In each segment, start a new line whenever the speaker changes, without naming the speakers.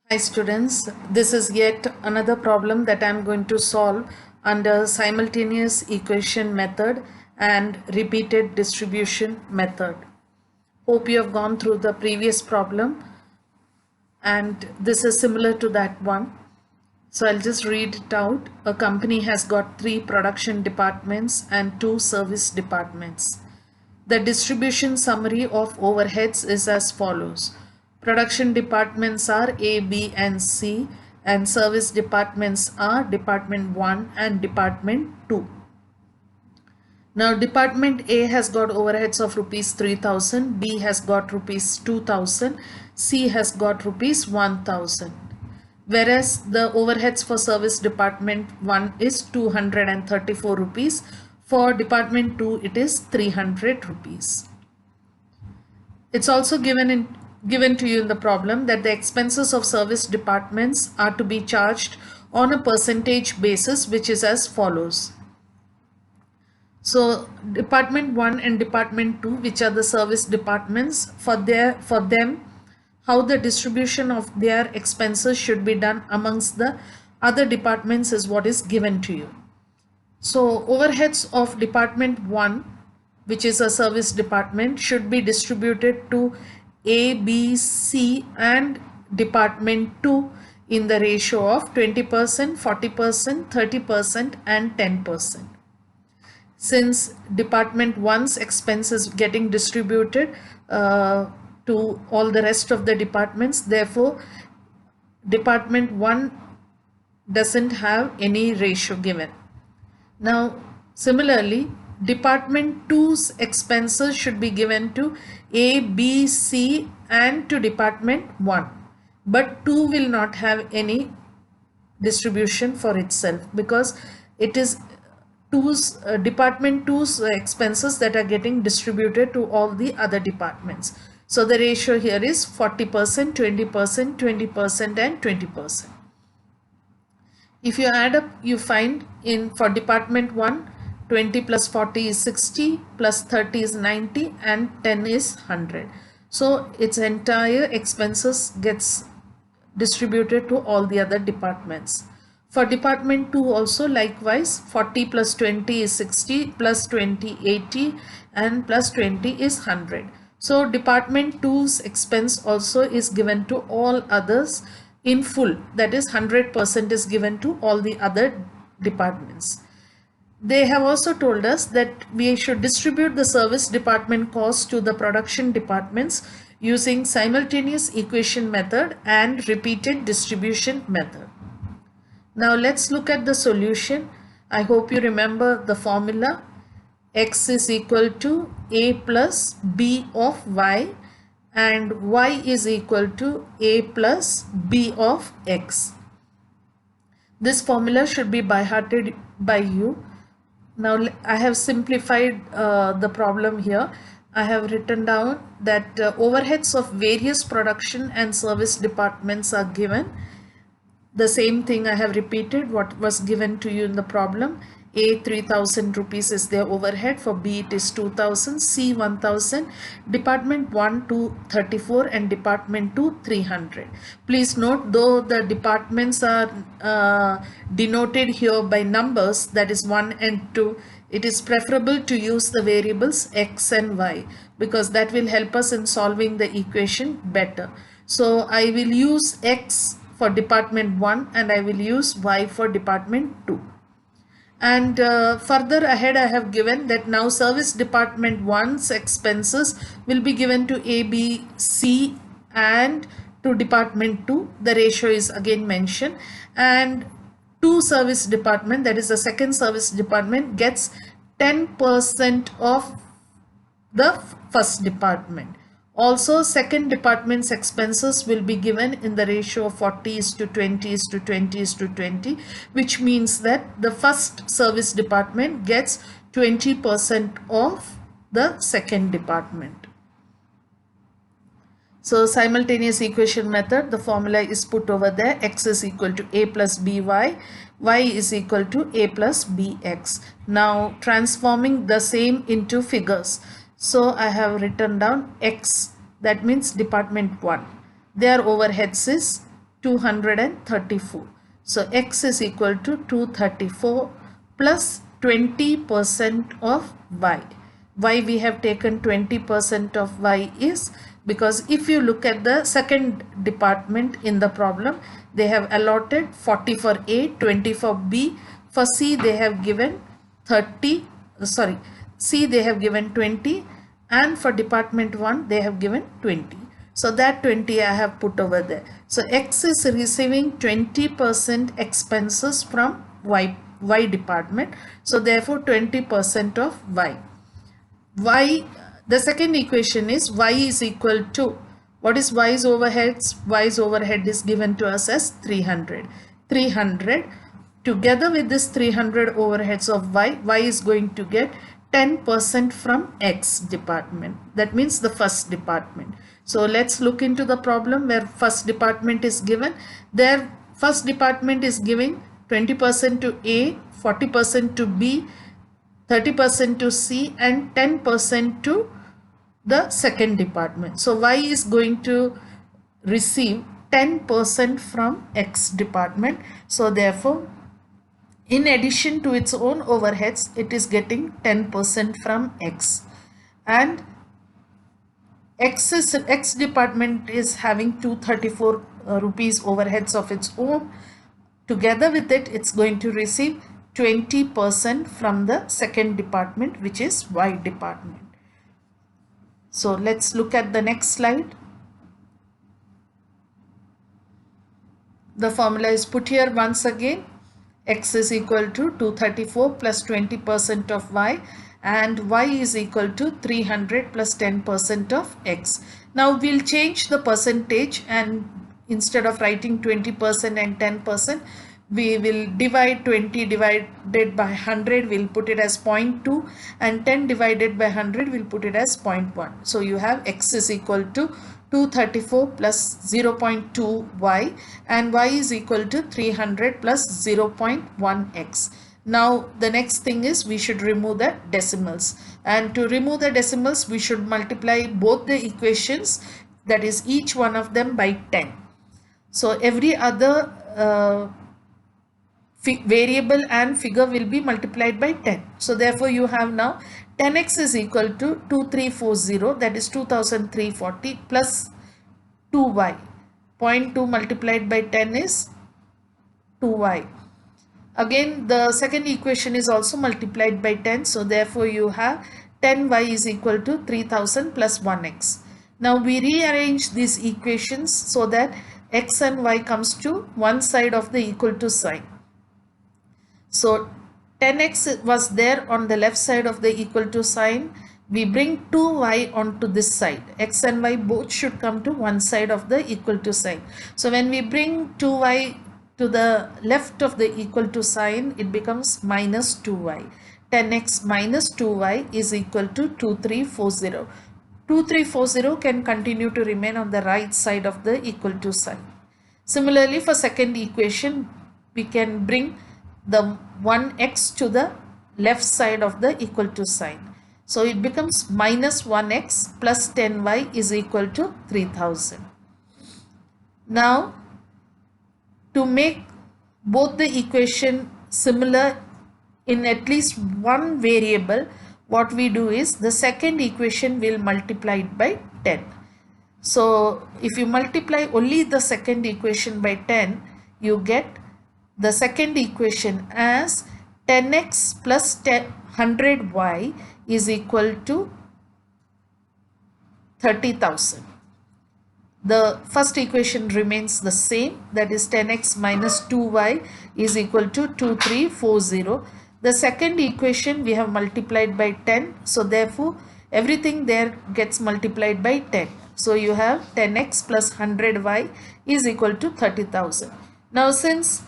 Hi students, this is yet another problem that I am going to solve under simultaneous equation method and repeated distribution method. Hope you have gone through the previous problem and this is similar to that one. So I'll just read it out. A company has got 3 production departments and 2 service departments. The distribution summary of overheads is as follows. Production departments are A, B and C, and service departments are Department 1 and Department 2. Now Department A has got overheads of rupees 3000, B has got rupees 2000, C has got rupees 1000. Whereas the overheads for service department 1 is 234 rupees, for department 2 it is 300 rupees. It's also given to you in the problem that the expenses of service departments are to be charged on a percentage basis, which is as follows. So department 1 and department 2, which are the service departments, for them how the distribution of their expenses should be done amongst the other departments is what is given to you. So overheads of department 1, which is a service department, should be distributed to A, B, C and department 2 in the ratio of 20%, 40%, 30% and 10%. Since department 1's expense is getting distributed to all the rest of the departments, therefore department 1 doesn't have any ratio given. Now similarly, department 2's expenses should be given to A, B, C and to department 1, but 2 will not have any distribution for itself because it is department 2's expenses that are getting distributed to all the other departments. So the ratio here is 40%, 20%, 20% and 20%. If you add up, you find for department 1, 20 plus 40 is 60, plus 30 is 90 and 10 is 100. So its entire expenses gets distributed to all the other departments. For department 2 also likewise, 40 plus 20 is 60, plus 20 80 and plus 20 is 100. So department 2's expense also is given to all others in full, that is 100% is given to all the other departments. They have also told us that we should distribute the service department costs to the production departments using simultaneous equation method and repeated distribution method. Now let's look at the solution. I hope you remember the formula. X is equal to A plus B of Y and Y is equal to A plus B of X. This formula should be by-hearted by you. Now I have simplified the problem here. I have written down that overheads of various production and service departments are given. The same thing I have repeated what was given to you in the problem. A 3000 rupees is their overhead, for B it is 2000, C 1000, department 1 234 and department 2 300. Please note, though the departments are denoted here by numbers, that is 1 and 2, it is preferable to use the variables X and Y because that will help us in solving the equation better. So I will use X for department 1 and I will use Y for department 2. And further ahead I have given that now service department 1's expenses will be given to A, B, C and to department 2. The ratio is again mentioned, and to service department, that is the second service department, gets 10% of the first department. Also, second department's expenses will be given in the ratio of 40 is to 20 is to 20 is to 20, which means that the first service department gets 20% of the second department. So simultaneous equation method, the formula is put over there. X is equal to A plus BY, Y is equal to A plus BX. Now transforming the same into figures. So I have written down X, that means department 1. Their overheads is 234. So x is equal to 234 plus 20% of y. Why we have taken 20% of y is because if you look at the second department in the problem, they have allotted 40 for A, 20 for B. For C they have given 30, sorry, C they have given 20, and for department 1 they have given 20. So that 20 I have put over there. So X is receiving 20% expenses from Y department. So therefore 20% of Y. The second equation is Y is equal to, what is Y's overheads? Y's overhead is given to us as 300. 300 together with this 300 overheads of Y is going to get 10% from X department. That means the first department. So let's look into the problem where first department is given. Their first department is giving 20% to A, 40% to B, 30% to C, and 10% to the second department. So Y is going to receive 10% from X department. So therefore, in addition to its own overheads, it is getting 10% from X. And X department is having 234 rupees overheads of its own. Together with it, it's going to receive 20% from the second department, which is Y department. So let's look at the next slide. The formula is put here once again. X is equal to 234 plus 20% of Y, and Y is equal to 300 plus 10% of X. Now we'll change the percentage, and instead of writing 20% and 10%, we will divide 20 divided by 100, we'll put it as 0.2, and 10 divided by 100, we'll put it as 0.1. So you have X is equal to 234 plus 0.2 Y, and Y is equal to 300 plus 0.1 X. Now the next thing is we should remove the decimals, and to remove the decimals we should multiply both the equations, that is each one of them, by 10. So every other variable and figure will be multiplied by 10. So therefore you have now 10x is equal to 2340, that is 2340, plus 2y. 0.2 multiplied by 10 is 2y. Again, the second equation is also multiplied by 10. So therefore you have 10y is equal to 3000 plus 1x. Now we rearrange these equations so that x and y comes to one side of the equal to sign. So 10x was there on the left side of the equal to sign. We bring 2y onto this side. X and y both should come to one side of the equal to sign. So when we bring 2y to the left of the equal to sign, it becomes minus 2y. 10x minus 2y is equal to 2340. 2340 can continue to remain on the right side of the equal to sign. Similarly, for second equation, we can bring the 1x to the left side of the equal to sign. So it becomes minus 1x plus 10y is equal to 3000. Now, to make both the equation similar in at least one variable, what we do is the second equation will multiply it by 10. So if you multiply only the second equation by 10, you get the second equation as 10x plus 100y is equal to 30,000. The first equation remains the same, that is 10x minus 2y is equal to 2340. The second equation we have multiplied by 10, so therefore everything there gets multiplied by 10. So you have 10x plus 100y is equal to 30,000. Now since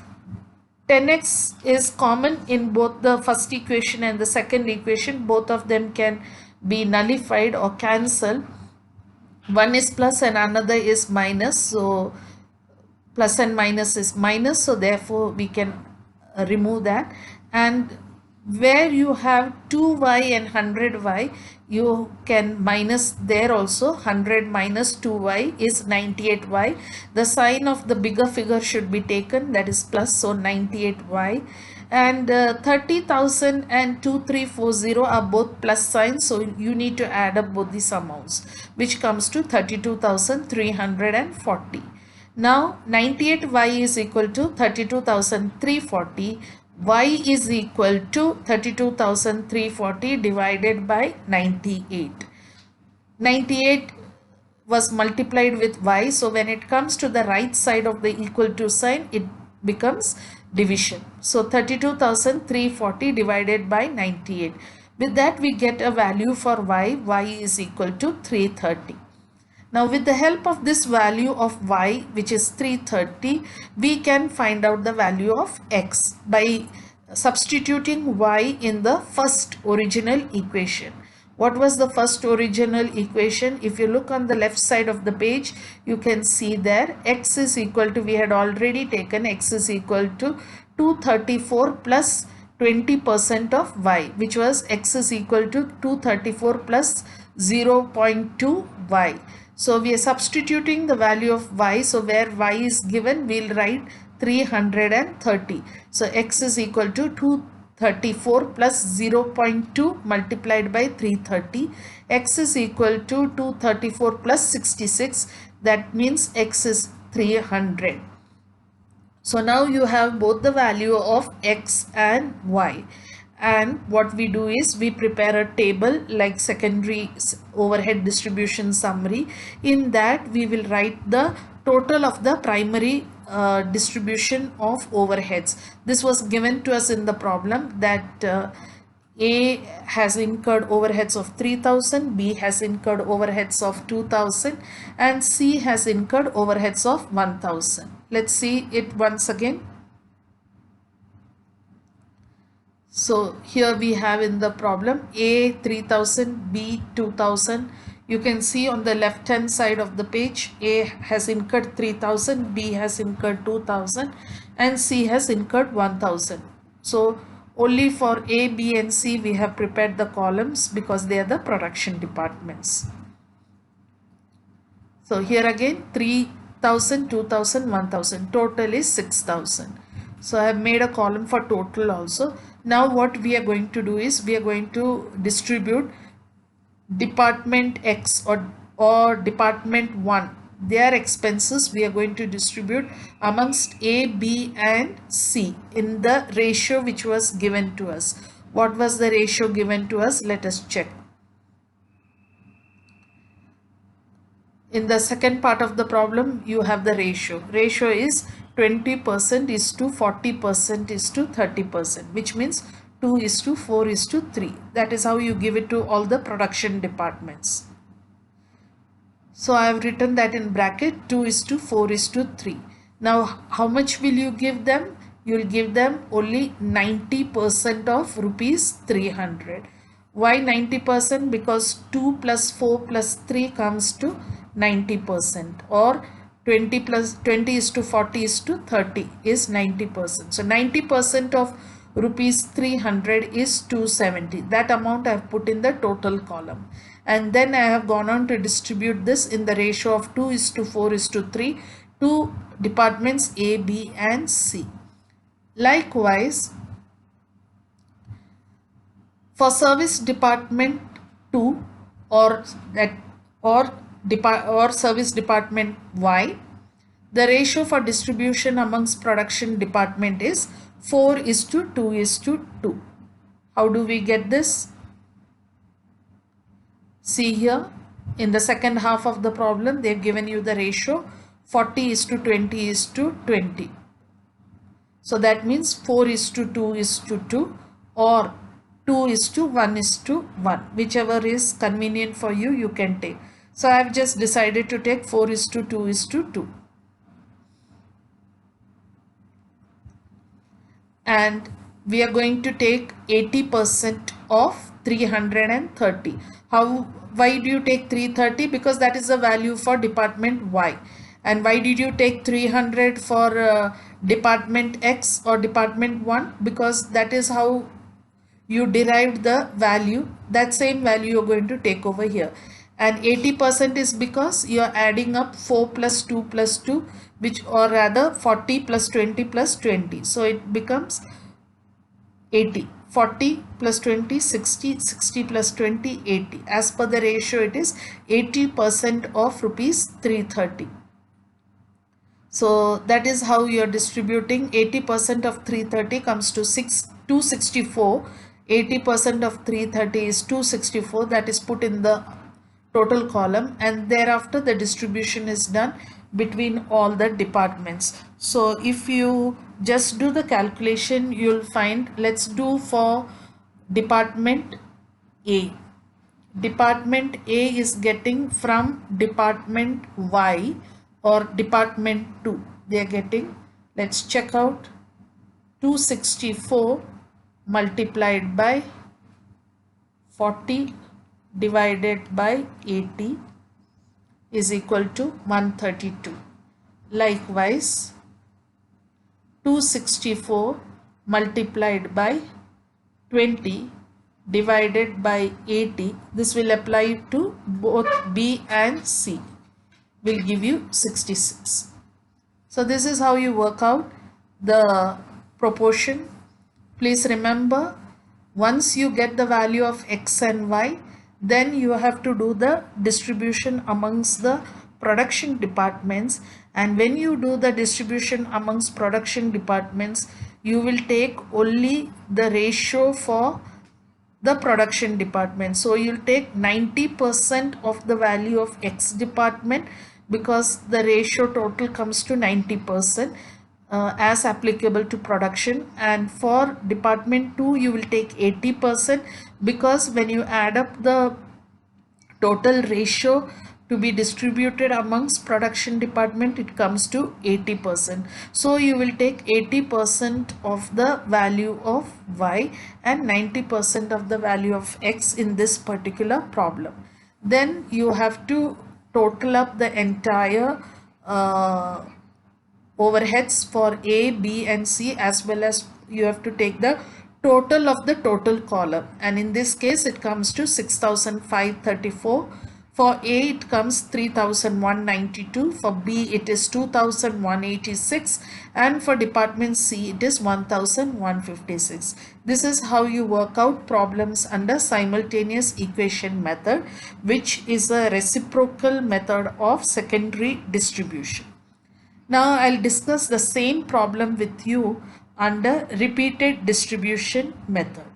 10x is common in both the first equation and the second equation, both of them can be nullified or cancelled. One is plus and another is minus, so plus and minus is minus, so therefore we can remove that, and where you have 2y and 100y, you can minus there also. 100 minus 2y is 98y. The sign of the bigger figure should be taken, that is plus, so 98y. And 30,000 and 2340 are both plus signs, so you need to add up both these amounts, which comes to 32,340. Now 98y is equal to 32,340. Y is equal to 32,340 divided by 98. 98 was multiplied with y, so when it comes to the right side of the equal to sign, it becomes division. So 32,340 divided by 98. With that we get a value for y is equal to 330. Now with the help of this value of y, which is 330, we can find out the value of x by substituting y in the first original equation. What was the first original equation? If you look on the left side of the page, you can see there x is equal to, we had already taken x is equal to 234 plus 20% of y, which was x is equal to 234 plus 0.2 y. So we are substituting the value of y. So where y is given, we'll write 330. So x is equal to 234 plus 0.2 multiplied by 330. X is equal to 234 plus 66. That means x is 300. So now you have both the value of x and y. And what we do is we prepare a table like secondary overhead distribution summary. In that we will write the total of the primary distribution of overheads. This was given to us in the problem that A has incurred overheads of 3,000, B has incurred overheads of 2,000 and C has incurred overheads of 1,000. Let's see it once again. So here we have in the problem A 3,000, B 2,000. You can see on the left hand side of the page, A has incurred 3,000, B has incurred 2,000 and C has incurred 1,000. So only for A, B and C we have prepared the columns because they are the production departments. So here again 3,000, 2,000, 1,000. Total is 6,000. So I have made a column for total also. Now what we are going to do is we are going to distribute department X or department 1. Their expenses we are going to distribute amongst A, B and C in the ratio which was given to us. What was the ratio given to us? Let us check. In the second part of the problem, you have the ratio. Ratio is 20% is to 40% is to 30%, which means 2 is to 4 is to 3. That is how you give it to all the production departments. So I have written that in bracket 2 is to 4 is to 3. Now how much will you give them? You will give them only 90% of rupees 300. Why 90%? Because 2 plus 4 plus 3 comes to 90%, or 20 plus 20 is to 40 is to 30 is 90%. So 90% of rupees 300 is 270. That amount I have put in the total column. And then I have gone on to distribute this in the ratio of 2 is to 4 is to 3 to departments A, B and C. Likewise, for service department 2 or service department Y, the ratio for distribution amongst production department is 4 is to 2 is to 2. How do we get this? See here in the second half of the problem, they have given you the ratio 40 is to 20 is to 20. So that means 4 is to 2 is to 2 or 2 is to 1 is to 1. Whichever is convenient for you, you can take. So I have just decided to take 4 is to 2 is to 2. And we are going to take 80% of 330. Why do you take 330? Because that is the value for department Y. And why did you take 300 for department X or department 1? Because that is how you derived the value, that same value you're going to take over here. And 80% is because you're adding up 4 plus 2 plus 2, which, or rather 40 plus 20 plus 20. So it becomes 80. 40 plus 20, 60, 60 plus 20, 80. As per the ratio, it is 80% of rupees 330. So that is how you are distributing. 80% of 330 comes to 264. 80% of 330 is 264. That is put in the total column, and thereafter the distribution is done between all the departments. So if you just do the calculation, you'll find, let's do for department A. Department A is getting from department Y or department 2. They are getting, let's check out, 264 multiplied by 40 divided by 80 is equal to 132. Likewise, 264 multiplied by 20 divided by 80, this will apply to both B and C, will give you 66. So this is how you work out the proportion. Please remember, once you get the value of X and Y, then you have to do the distribution amongst the production departments. And when you do the distribution amongst production departments, you will take only the ratio for the production department. So you'll take 90% of the value of X department, because the ratio total comes to 90% as applicable to production. And for department 2 you will take 80%, because when you add up the total ratio to be distributed amongst production department, it comes to 80%. So you will take 80% of the value of Y and 90% of the value of X in this particular problem. Then you have to total up the entire overheads for A, B and C, as well as you have to take the total of the total column, and in this case it comes to 6,534. For A it comes 3,192, for B it is 2,186, and for department C it is 1,156. This is how you work out problems under simultaneous equation method, which is a reciprocal method of secondary distribution. Now I'll discuss the same problem with you under repeated distribution method.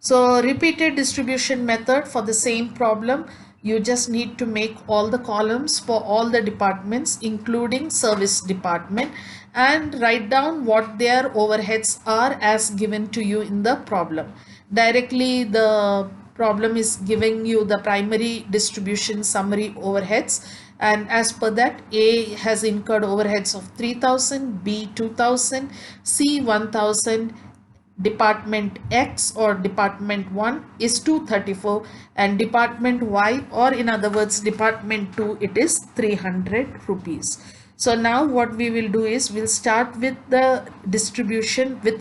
So repeated distribution method, for the same problem, you just need to make all the columns for all the departments including service department, and write down what their overheads are as given to you in the problem. Directly the problem is giving you the primary distribution summary overheads, and as per that, A has incurred overheads of 3,000, B 2,000, C 1,000, department X or department 1 is 234, and department Y, or in other words department 2, it is 300 rupees. So now what we will do is we'll start with the distribution with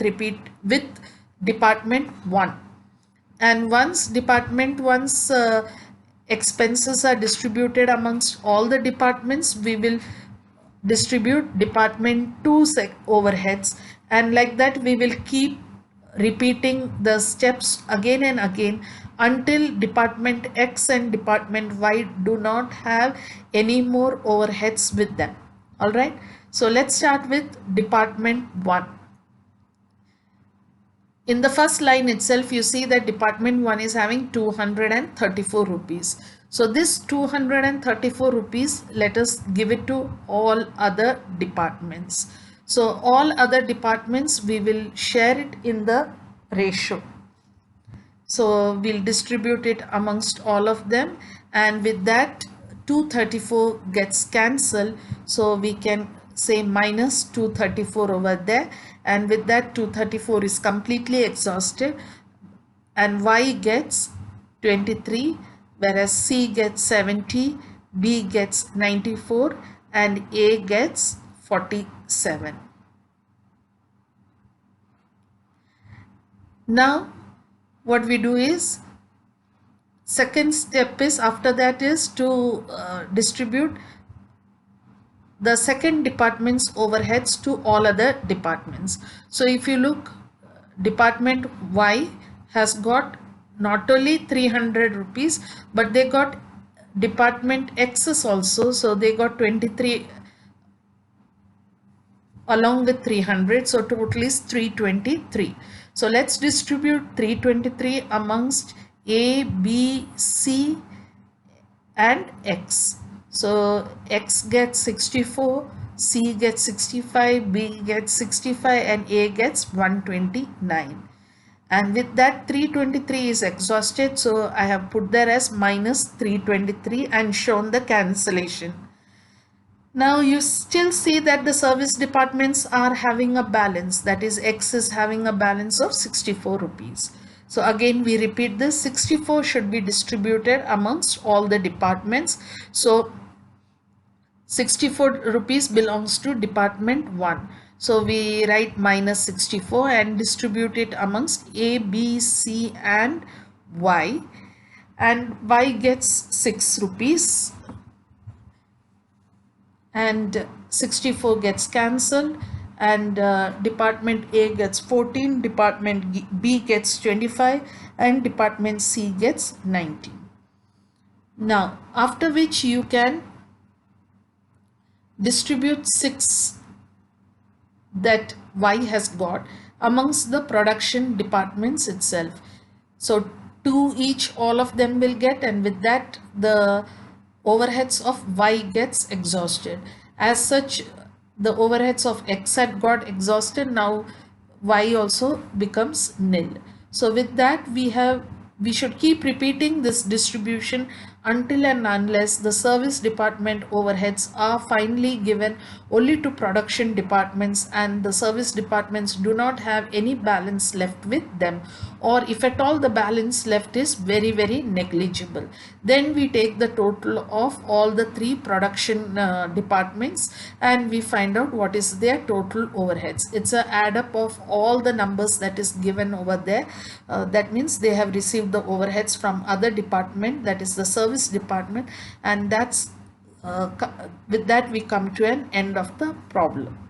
department 1, and once department 1's expenses are distributed amongst all the departments, we will distribute department 2's overheads, and like that we will keep repeating the steps again and again until department X and department Y do not have any more overheads with them. All right, so let's start with department 1. In the first line itself, you see that department 1 is having 234 rupees. So this 234 rupees, let us give it to all other departments. So all other departments, we will share it in the ratio. So we'll distribute it amongst all of them, and with that 234 gets cancelled. So we can say minus 234 over there, and with that 234 is completely exhausted, and Y gets 23, whereas C gets 70, B gets 94, and A gets 47. Now what we do is, second step is, after that is to distribute the second department's overheads to all other departments. So if you look, department Y has got not only 300 rupees, but they got department X's also, so they got 23 along with 300, so total is 323. So let's distribute 323 amongst A, B, C and X. So X gets 64, C gets 65, B gets 65 and A gets 129. And with that 323 is exhausted, so I have put there as minus 323 and shown the cancellation. Now you still see that the service departments are having a balance, that is X is having a balance of 64 rupees. So again we repeat this, 64 should be distributed amongst all the departments. So 64 rupees belongs to department 1. So we write minus 64 and distribute it amongst A, B, C and Y. And Y gets 6 rupees. And 64 gets cancelled, and department A gets 14, department B gets 25 and department C gets 19. Now after which you can distribute 6 that Y has got amongst the production departments itself. So 2 each all of them will get, and with that the overheads of Y gets exhausted. As such, the overheads of X had got exhausted. Now Y also becomes nil. So with that we should keep repeating this distribution until and unless the service department overheads are finally given only to production departments and the service departments do not have any balance left with them, or if at all the balance left is very negligible. Then we take the total of all the 3 production departments and we find out what is their total overheads. It's a add up of all the numbers that is given over there. That means they have received the overheads from other department, that is the service department, and that's with that we come to an end of the problem.